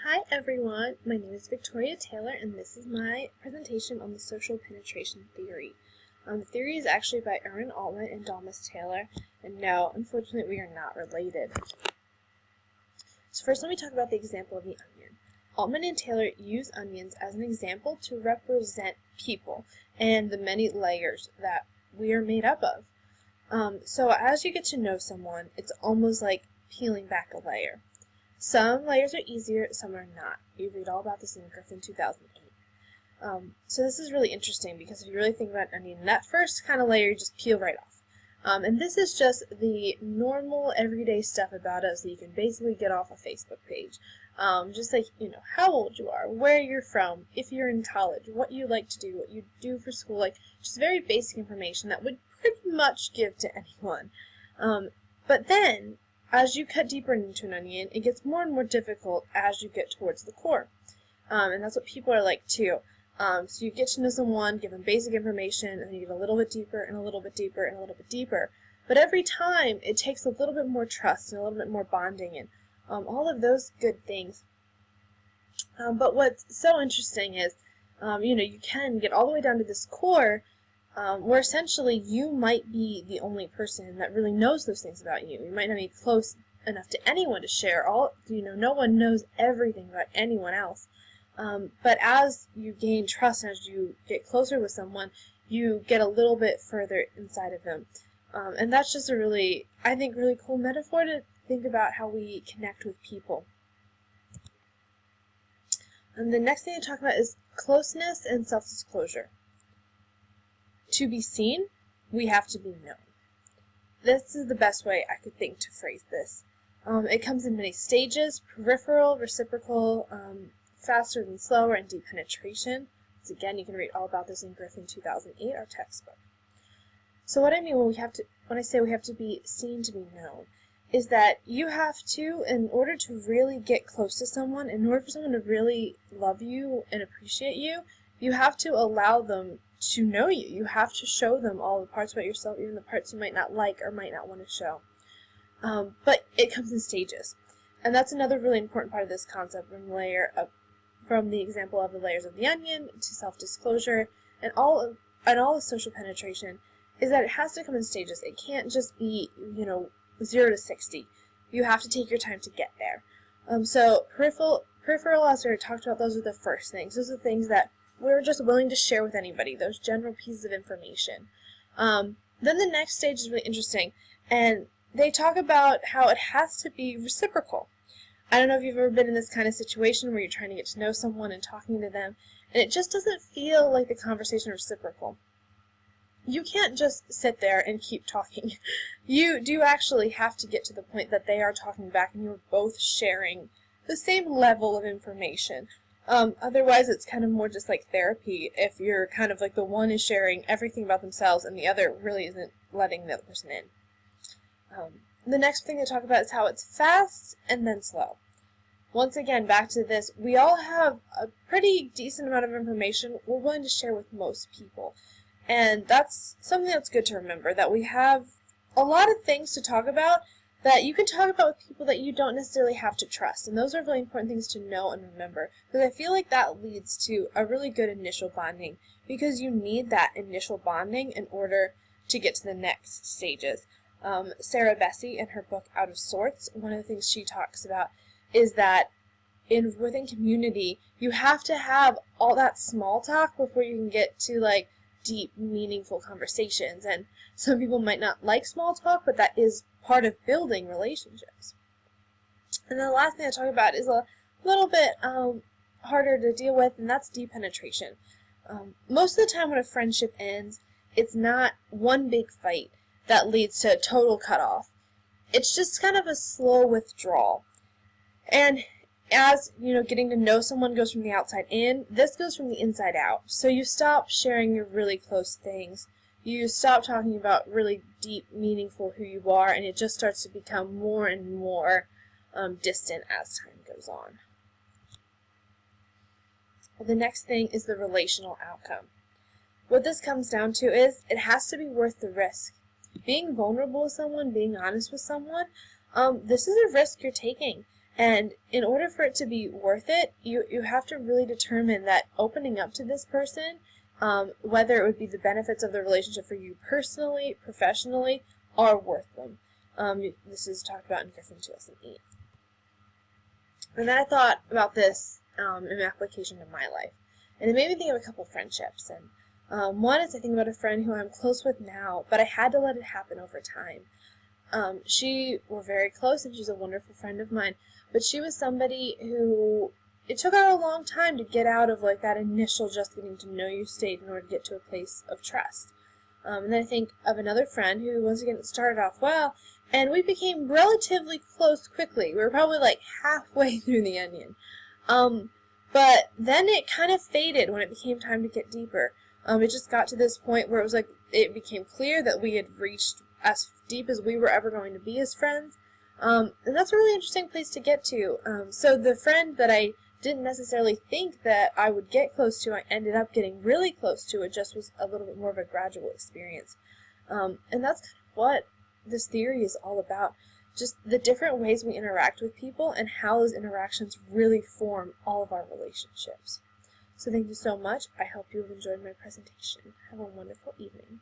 Hi everyone, my name is Victoria Taylor and this is my presentation on the social penetration theory. The theory is actually by Erwin Altman and Thomas Taylor, and no, unfortunately we are not related. So first let me talk about the example of the onion. Altman and Taylor use onions as an example to represent people and the many layers that we are made up of. So as you get to know someone, it's almost like peeling back a layer. Some layers are easier, some are not. You read all about this in Griffin 2008. So this is really interesting because if you really think about onion, that first kind of layer you just peel right off. And this is just the normal everyday stuff about us that you can basically get off a Facebook page. Just like, how old you are, where you're from, if you're in college, what you like to do, what you do for school, like just very basic information that would pretty much give to anyone. But then, as you cut deeper into an onion, it gets more and more difficult as you get towards the core. And that's what people are like too. So you get to know someone, give them basic information, and then you get a little bit deeper and a little bit deeper and a little bit deeper. But every time, it takes a little bit more trust and a little bit more bonding and all of those good things. But what's so interesting is, you can get all the way down to this core, where essentially you might be the only person that really knows those things about you. You might not be close enough to anyone to share no one knows everything about anyone else. But as you gain trust, as you get closer with someone, you get a little bit further inside of them. And that's just a really cool metaphor to think about how we connect with people. And the next thing to talk about is closeness and self-disclosure. To be seen, we have to be known. This is the best way I could think to phrase this. It comes in many stages: peripheral, reciprocal, faster than slower, and deep penetration. Once again, you can read all about this in Griffin 2008, our textbook. So what I mean when I say we have to be seen to be known, is that you have to, in order to really get close to someone, in order for someone to really love you and appreciate you, you have to allow them to know you. You have to show them all the parts about yourself, even the parts you might not like or might not want to show. But it comes in stages. And that's another really important part of this concept from the example of the layers of the onion to self-disclosure and all of social penetration, is that it has to come in stages. It can't just be, 0 to 60. You have to take your time to get there. So peripheral, as we talked about, those are the first things. Those are the things that we're just willing to share with anybody, those general pieces of information. Then the next stage is really interesting, and they talk about how it has to be reciprocal. I don't know if you've ever been in this kind of situation where you're trying to get to know someone and talking to them, and it just doesn't feel like the conversation is reciprocal. You can't just sit there and keep talking. You do actually have to get to the point that they are talking back and you're both sharing the same level of information. Otherwise, it's kind of more just like therapy if you're kind of like the one is sharing everything about themselves and the other really isn't letting the other person in. The next thing to talk about is how it's fast and then slow. Once again, back to this, we all have a pretty decent amount of information we're willing to share with most people. And that's something that's good to remember, that we have a lot of things to talk about that you can talk about with people that you don't necessarily have to trust. And those are really important things to know and remember, because I feel like that leads to a really good initial bonding, because you need that initial bonding in order to get to the next stages. Sarah Bessey, in her book Out of Sorts, one of the things she talks about is that within community, you have to have all that small talk before you can get to deep, meaningful conversations. And some people might not like small talk, but that is part of building relationships. And then the last thing I talk about is a little bit harder to deal with, and that's deep penetration. Most of the time when a friendship ends, it's not one big fight that leads to a total cutoff. It's just kind of a slow withdrawal. And as, getting to know someone goes from the outside in, this goes from the inside out. So you stop sharing your really close things. You stop talking about really deep, meaningful who you are, and it just starts to become more and more distant as time goes on. The next thing is the relational outcome. What this comes down to is it has to be worth the risk. Being vulnerable with someone, being honest with someone, this is a risk you're taking. And in order for it to be worth it, you have to really determine that opening up to this person, whether it would be the benefits of the relationship for you personally, professionally, are worth them. This is talked about in Griffin 2008. And then I thought about this in application to my life. And it made me think of a couple friendships. And one is I think about a friend who I'm close with now, but I had to let it happen over time. We're very close, and she's a wonderful friend of mine. But she was somebody who, it took her a long time to get out of like that initial just getting to know you state in order to get to a place of trust. And then I think of another friend who, once again, started off well, and we became relatively close quickly. We were probably like halfway through the onion. But then it kind of faded when it became time to get deeper. It just got to this point where it was like, it became clear that we had reached as deep as we were ever going to be as friends. And that's a really interesting place to get to. So the friend that I didn't necessarily think that I would get close to, I ended up getting really close to. It just was a little bit more of a gradual experience. And that's kind of what this theory is all about. Just the different ways we interact with people and how those interactions really form all of our relationships. So thank you so much. I hope you have enjoyed my presentation. Have a wonderful evening.